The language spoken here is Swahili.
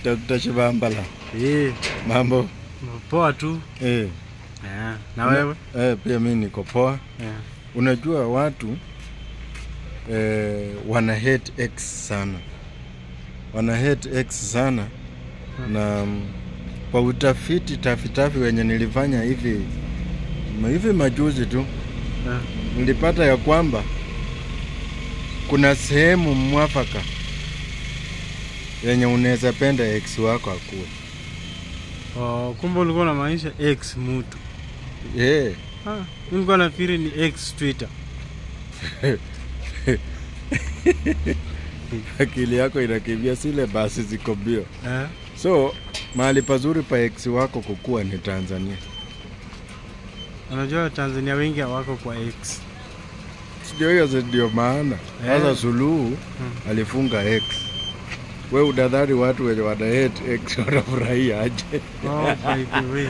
Dr. Shibambala. Mambo. Poa tu. Na wewe? Pia mimi niko poa. Unajua watu wana hate X sana. Wana hate X sana. Na kwa utafiti wenye nilifanya hivi majuzi tu. Nilipata ya kwamba kuna sehemu mwafaka yenye unaweza penda X wako akue. Kumbe ulikuwa unamaanisha X mtu. Nilikuwa nafikiri ni X Twitter. Akili yako inakimbia zile basi ziko bio. So mahali pazuri pa X wako kukua ni Tanzania. Unajua Tanzania wengi hawako kwa X. Ndio maana sasa Suluhu alifunga X. Wewe udadhari watu wenye wana hate X wanafurahia aje? By the way.